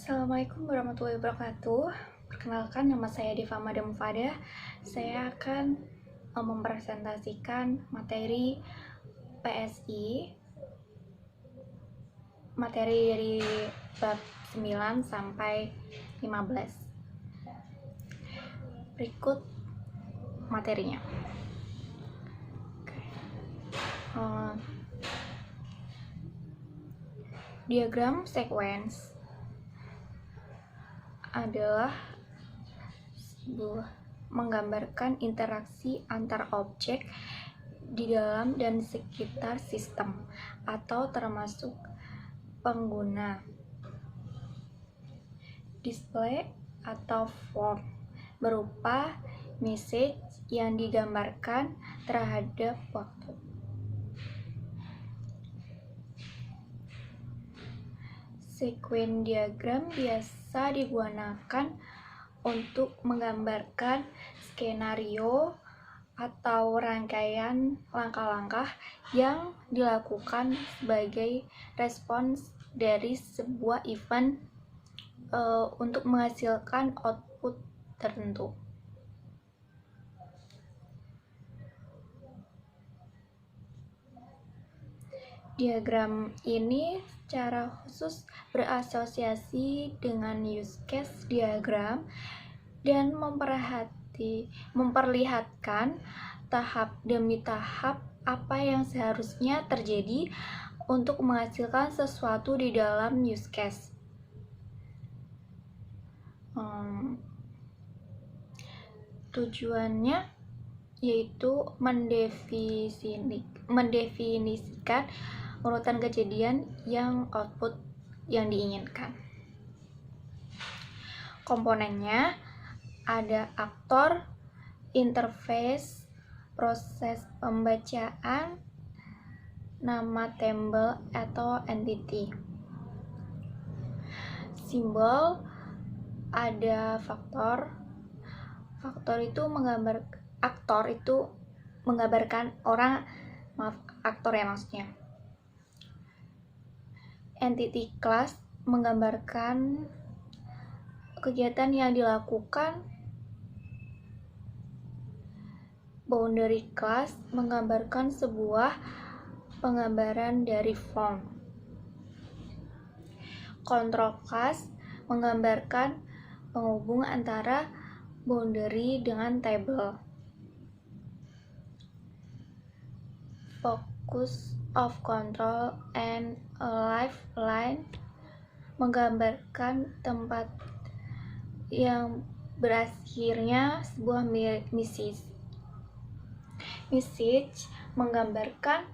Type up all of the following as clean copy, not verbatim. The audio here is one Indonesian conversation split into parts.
Assalamualaikum warahmatullahi wabarakatuh. Perkenalkan, nama saya Deva Mada Mufada. Saya akan mempresentasikan materi PSI, materi dari bab 9 sampai 15. Berikut materinya. Diagram sequence adalah menggambarkan interaksi antar objek di dalam dan sekitar sistem atau termasuk pengguna. Display atau form berupa message yang digambarkan terhadap waktu. Sequence diagram biasa digunakan untuk menggambarkan skenario atau rangkaian langkah-langkah yang dilakukan sebagai respons dari sebuah event untuk menghasilkan output tertentu. Diagram ini secara khusus berasosiasi dengan use case diagram dan memperlihatkan tahap demi tahap apa yang seharusnya terjadi untuk menghasilkan sesuatu di dalam use case. Tujuannya yaitu mendefinisikan urutan kejadian yang output yang diinginkan. Komponennya ada aktor, interface, proses pembacaan, nama tabel atau entity. Simbol ada faktor. Aktor itu menggambarkan orang, aktor ya maksudnya. Entity class menggambarkan kegiatan yang dilakukan. Boundary class menggambarkan sebuah penggambaran dari form. Control class menggambarkan penghubung antara boundary dengan table. Focus of control and a lifeline menggambarkan tempat yang berakhirnya sebuah message. Message menggambarkan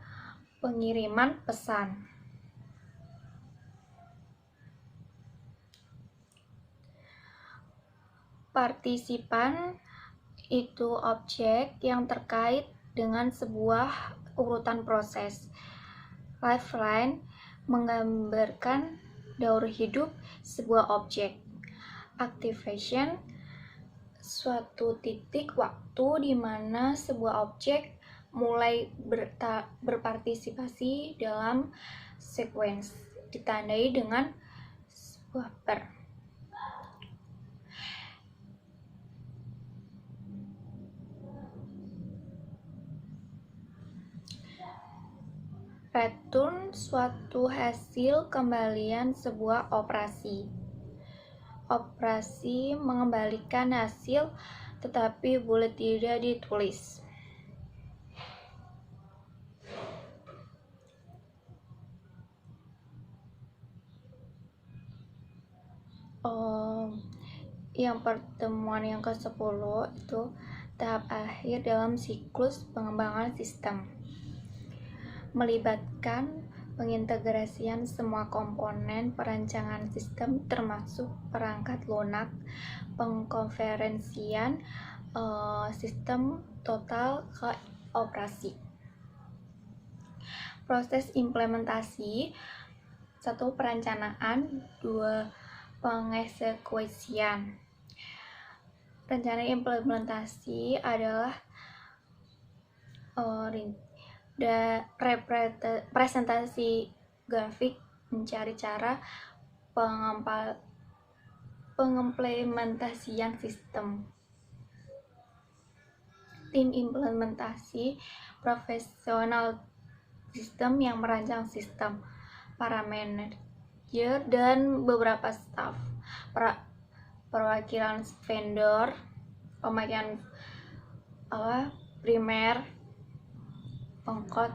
pengiriman pesan. Partisipan itu objek yang terkait dengan sebuah urutan proses. Lifeline menggambarkan daur hidup sebuah objek. Activation suatu titik waktu di mana sebuah objek mulai berpartisipasi dalam sequence, ditandai dengan sebuah bar. Return suatu hasil kembalian sebuah operasi. Operasi mengembalikan hasil tetapi boleh tidak ditulis. Yang pertemuan yang ke-10 itu tahap akhir dalam siklus pengembangan sistem. Melibatkan pengintegrasian semua komponen perancangan sistem termasuk perangkat lunak, pengkonferensian sistem total ke operasi. Proses implementasi 1. Perencanaan, 2. Pengeksekusian. Rencana implementasi adalah presentasi grafik, mencari cara Pengimplementasian sistem. Tim implementasi profesional sistem yang merancang sistem, para manajer dan beberapa staf, perwakilan vendor, pemakaian primer, pengkod,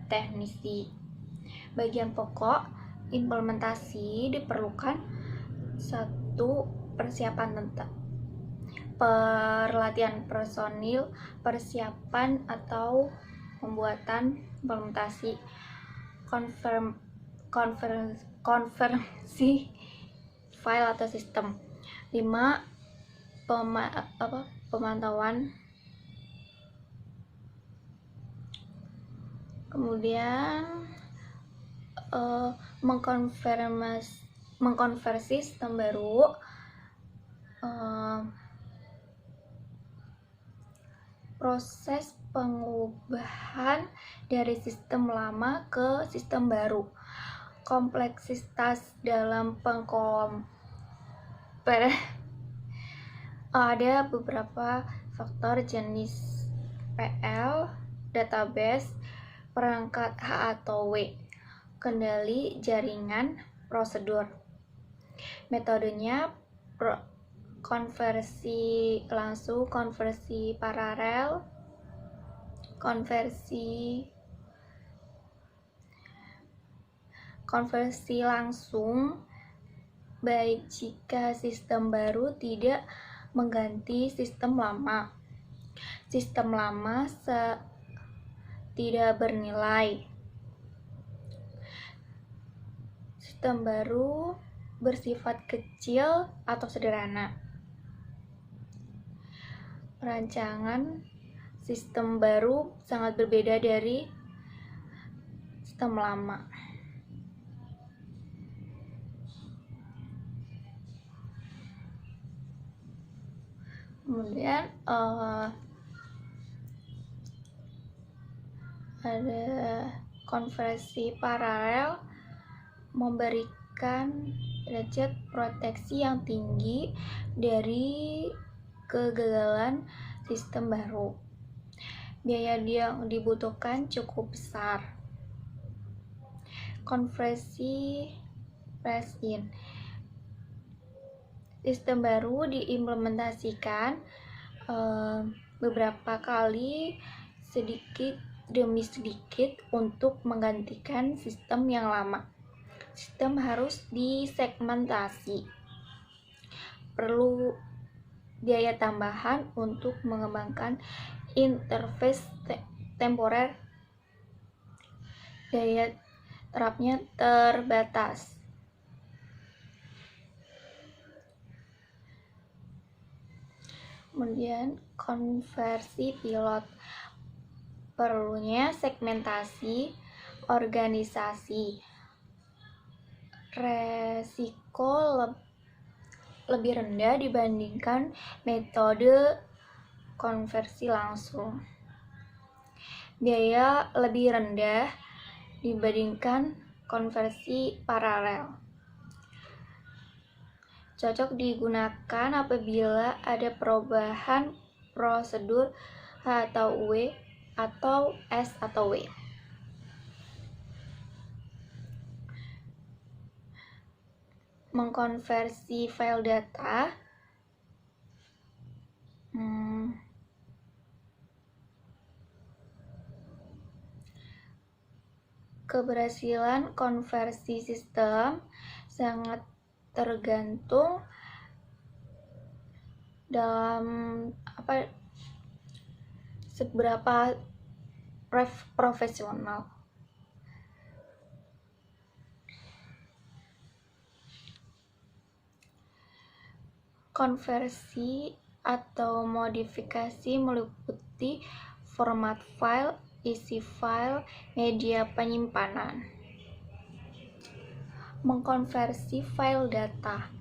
teknisi. Bagian pokok implementasi diperlukan: 1. Persiapan tentang pelatihan personil, persiapan atau pembuatan implementasi, konversi file atau sistem. 5. Pemantauan. Kemudian mengkonversi sistem baru, proses pengubahan dari sistem lama ke sistem baru, kompleksitas dalam ada beberapa faktor: jenis PL, database, perangkat H atau W, kendali jaringan, prosedur. Metodenya konversi langsung, konversi paralel, konversi langsung baik jika sistem baru tidak mengganti sistem lama. Sistem lama tidak bernilai. Sistem baru bersifat kecil atau sederhana. Rancangan sistem baru sangat berbeda dari sistem lama. Kemudian ada konversi paralel, memberikan derajat proteksi yang tinggi dari kegagalan sistem baru. Biaya yang dibutuhkan cukup besar. Konversi phase-in. Sistem baru diimplementasikan beberapa kali, sedikit demi sedikit, untuk menggantikan sistem yang lama. Sistem harus disegmentasi. Perlu biaya tambahan untuk mengembangkan interface temporer. Daya terapnya terbatas. Kemudian konversi pilot. Perlunya segmentasi organisasi. Resiko lebih rendah dibandingkan metode konversi langsung. Biaya lebih rendah dibandingkan konversi paralel. Cocok digunakan apabila ada perubahan prosedur H atau W atau S atau W. Mengkonversi file data. Keberhasilan konversi sistem sangat tergantung dalam seberapa profesional. Konversi atau modifikasi meliputi format file, isi file, media penyimpanan. Mengkonversi file data.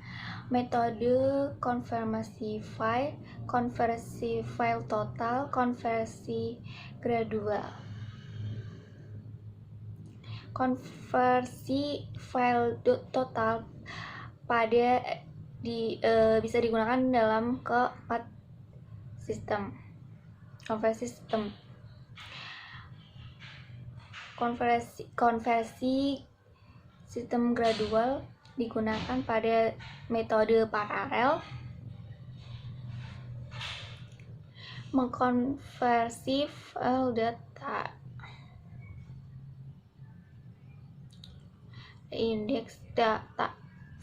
Metode konversi file total, konversi gradual. Konversi file total pada bisa digunakan dalam keempat sistem. Konversi sistem gradual digunakan pada metode paralel. Mengkonversi file data, indeks data,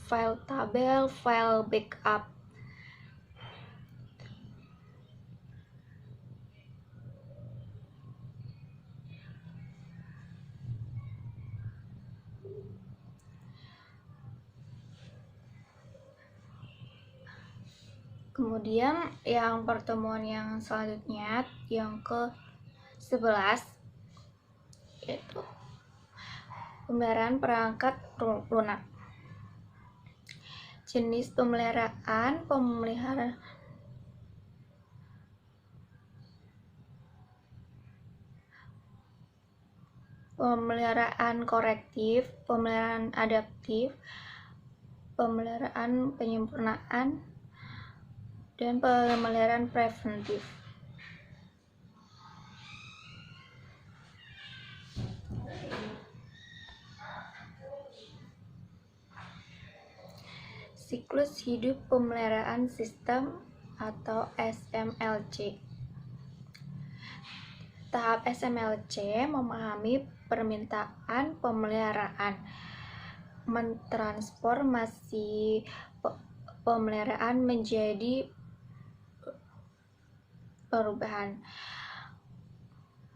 file tabel, file backup. Kemudian yang pertemuan yang selanjutnya, yang ke-11, yaitu pemeliharaan perangkat lunak. Jenis pemeliharaan korektif, pemeliharaan adaptif, pemeliharaan penyempurnaan, dan pemeliharaan preventif. Siklus hidup pemeliharaan sistem atau SMLC. Tahap SMLC memahami permintaan pemeliharaan, mentransformasi pemeliharaan menjadi perubahan,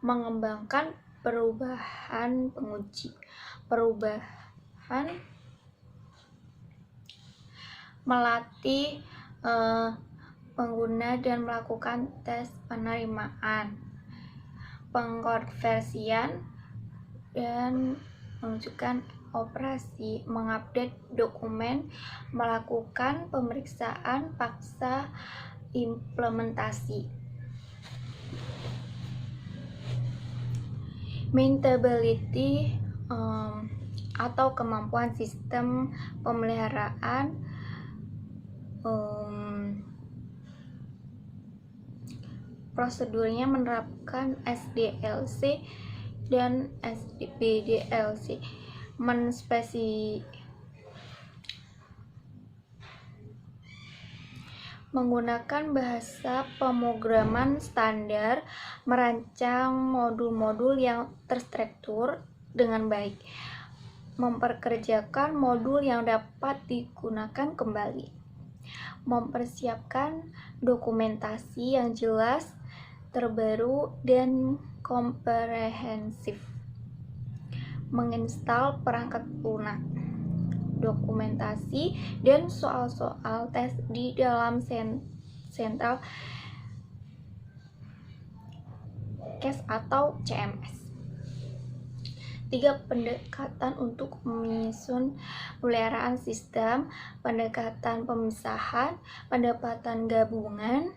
mengembangkan perubahan penguji, melatih pengguna dan melakukan tes penerimaan, pengkonversian, dan menunjukkan operasi, mengupdate dokumen, melakukan pemeriksaan paksa, implementasi. Maintainability atau kemampuan sistem pemeliharaan prosedurnya menerapkan SDLC dan SBDLC, menggunakan bahasa pemrograman standar, merancang modul-modul yang terstruktur dengan baik, memperkerjakan modul yang dapat digunakan kembali, mempersiapkan dokumentasi yang jelas, terbaru, dan komprehensif, menginstal perangkat lunak, dokumentasi, dan soal-soal tes di dalam sentral case atau CMS. 3 pendekatan untuk menyusun pemeliharaan sistem: pendekatan pemisahan, pendekatan gabungan,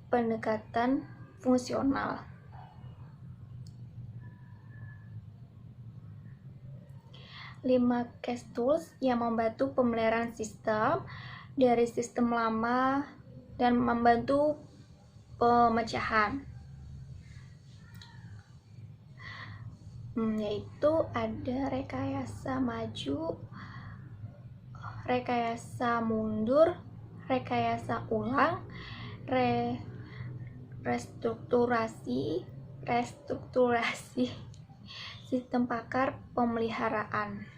pendekatan fungsional. 5 case tools yang membantu pemeliharaan sistem dari sistem lama dan membantu pemecahan, yaitu ada rekayasa maju, rekayasa mundur, rekayasa ulang, restrukturasi sistem pakar pemeliharaan,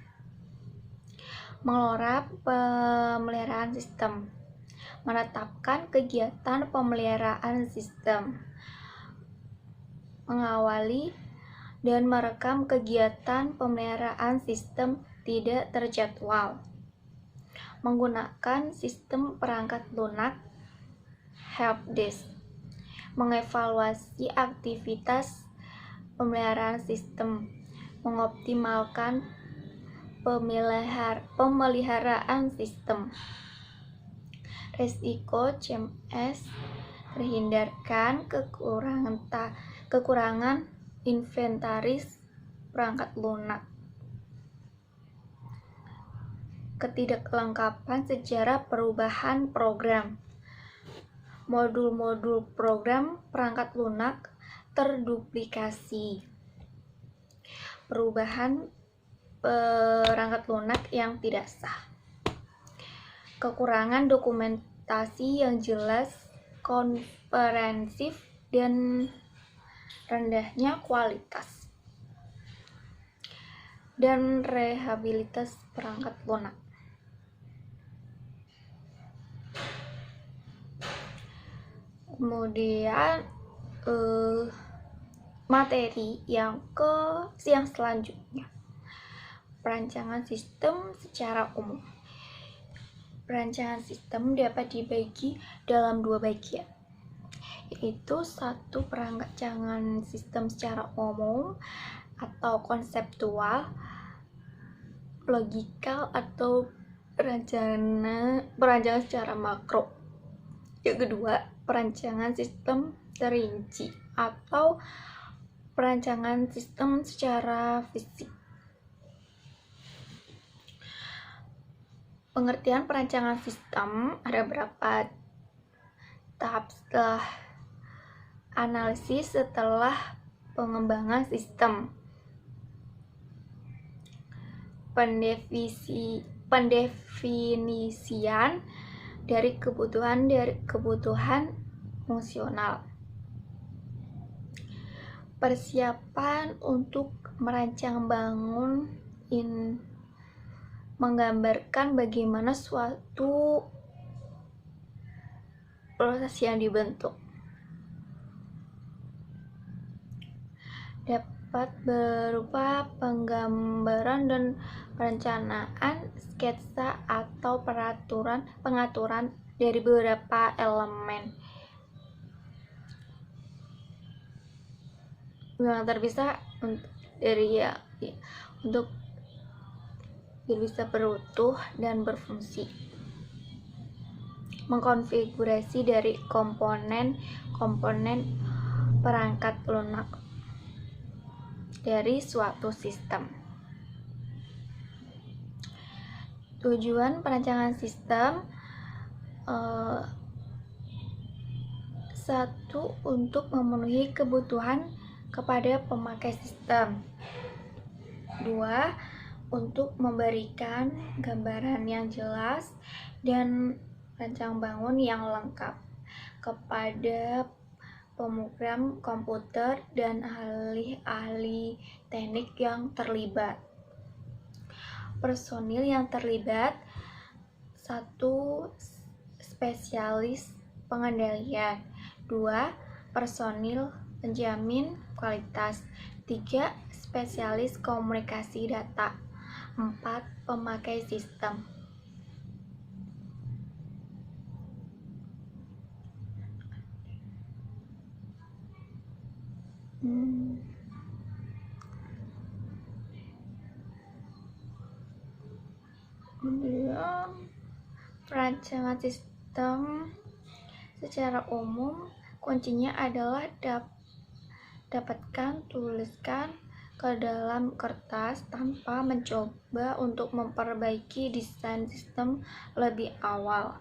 mengelola pemeliharaan sistem, menetapkan kegiatan pemeliharaan sistem, mengawali dan merekam kegiatan pemeliharaan sistem tidak terjadwal, menggunakan sistem perangkat lunak helpdesk, mengevaluasi aktivitas pemeliharaan sistem, mengoptimalkan pemeliharaan sistem. Risiko CMS terhindarkan kekurangan inventaris perangkat lunak. ketidaklengkapan secara perubahan program. Modul-modul program perangkat lunak terduplikasi. Perubahan perangkat lunak yang tidak sah. Kekurangan dokumentasi yang jelas, komprehensif, dan rendahnya kualitas dan rehabilitas perangkat lunak. Kemudian materi yang selanjutnya, perancangan sistem secara umum. Perancangan sistem dapat dibagi dalam dua bagian, yaitu satu, perancangan sistem secara umum atau konseptual, logikal atau perancangan secara makro. Yang kedua, perancangan sistem terinci atau perancangan sistem secara fisik. Pengertian perancangan sistem ada berapa tahap setelah analisis, setelah pengembangan sistem. Pendefinisian dari kebutuhan fungsional. Persiapan untuk merancang bangun menggambarkan bagaimana suatu proses yang dibentuk. Dapat berupa penggambaran dan perencanaan, sketsa atau pengaturan dari beberapa elemen yang terpisah untuk bisa berutuh dan berfungsi. Mengkonfigurasi dari komponen perangkat lunak dari suatu sistem. Tujuan perancangan sistem: satu, untuk memenuhi kebutuhan kepada pemakai sistem. Dua, untuk memberikan gambaran yang jelas dan rancang bangun yang lengkap kepada pemrogram komputer dan ahli-ahli teknik yang terlibat. Personil yang terlibat: satu, spesialis pengendalian. Dua, personil penjamin kualitas. Tiga, spesialis komunikasi data. 4, pemakai sistem. Kemudian perancangan sistem secara umum, kuncinya adalah dapatkan, tuliskan ke dalam kertas tanpa mencoba untuk memperbaiki desain sistem lebih awal.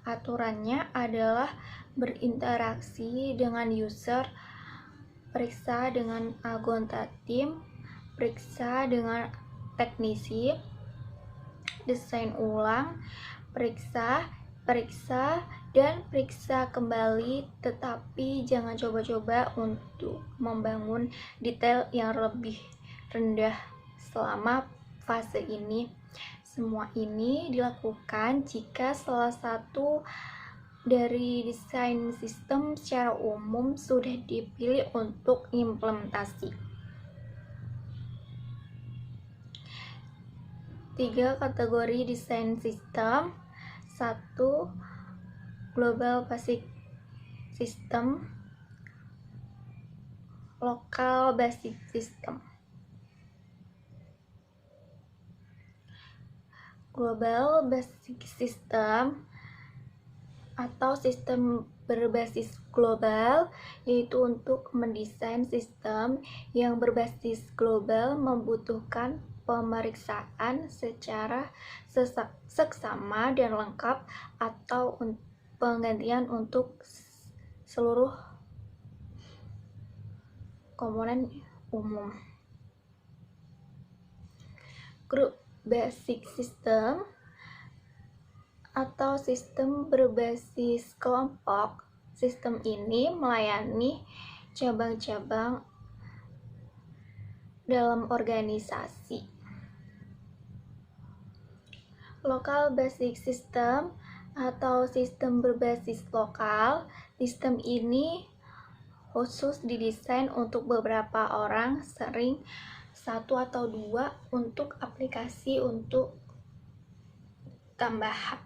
Aturannya adalah berinteraksi dengan user, periksa dengan anggota tim, periksa dengan teknisi, desain ulang, periksa, dan periksa kembali, tetapi jangan coba-coba untuk membangun detail yang lebih rendah selama fase ini. Semua ini dilakukan jika salah satu dari desain sistem secara umum sudah dipilih untuk implementasi. 3 kategori desain sistem. 1. Global Basic System, Local Basic System. Global Basic System atau sistem berbasis global, yaitu untuk mendesain sistem yang berbasis global membutuhkan pemeriksaan secara seksama dan lengkap atau penggantian untuk seluruh komponen umum. Grup basic system atau sistem berbasis kelompok. Sistem ini melayani cabang-cabang dalam organisasi. Local basic system atau sistem berbasis lokal. Sistem ini khusus didesain untuk beberapa orang, sering 1 atau 2 untuk aplikasi untuk tambahan.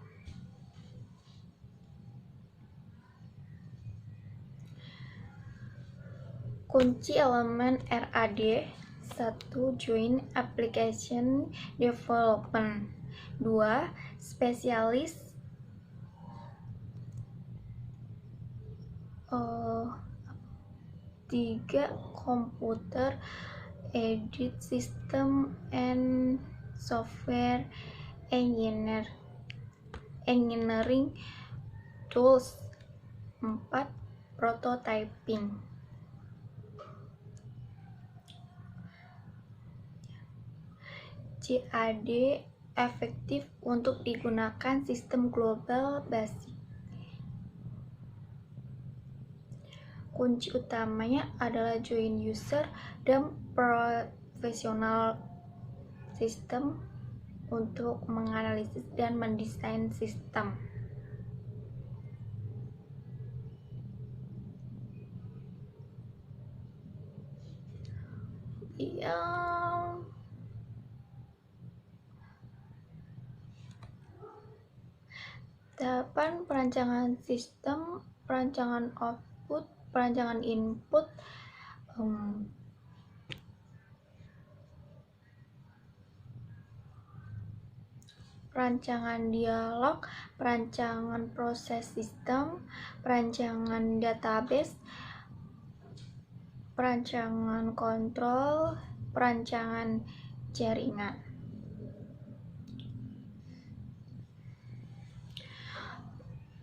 Kunci elemen RAD: 1. Joint Application Development. 2. Spesialis 3. Computer Aided System and Software Engineering Tools. 4. Prototyping. CAD efektif untuk digunakan sistem global basic. Kunci utamanya adalah joint user dan professional system untuk menganalisis dan mendesain sistem. Tahapan perancangan sistem, perancangan output, perancangan input, perancangan dialog, perancangan proses sistem, perancangan database, perancangan kontrol, perancangan jaringan.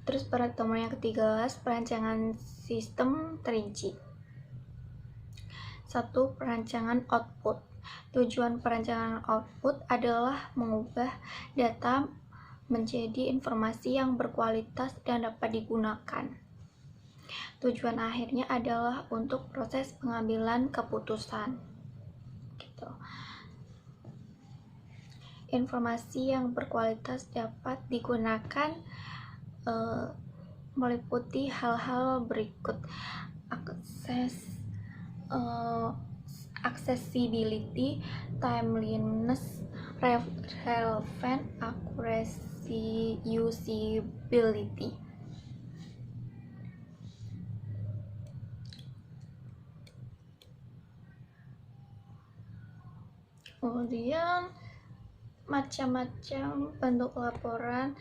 Terus pada temuan yang ke-13, perancangan sistem terinci. 1. Perancangan output. Tujuan perancangan output adalah mengubah data menjadi informasi yang berkualitas dan dapat digunakan. Tujuan akhirnya adalah untuk proses pengambilan keputusan. Gitu. Informasi yang berkualitas dapat digunakan meliputi hal-hal berikut: accessibility, timeliness, relevant, accuracy, usability. Kemudian macam-macam bentuk laporan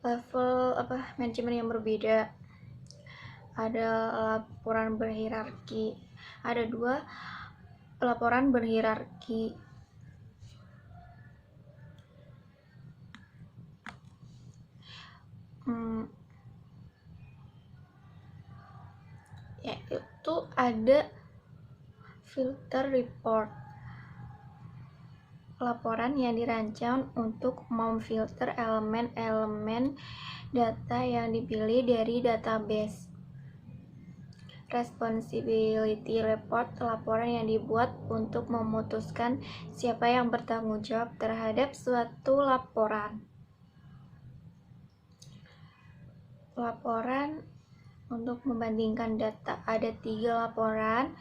level manajemen yang berbeda. Ada laporan berhierarki. Ada 2 laporan berhierarki. Yaitu ada filter report, laporan yang dirancang untuk memfilter elemen-elemen data yang dipilih dari database. Responsibility report, laporan yang dibuat untuk memutuskan siapa yang bertanggung jawab terhadap suatu laporan. Laporan untuk membandingkan data, ada 3 laporan.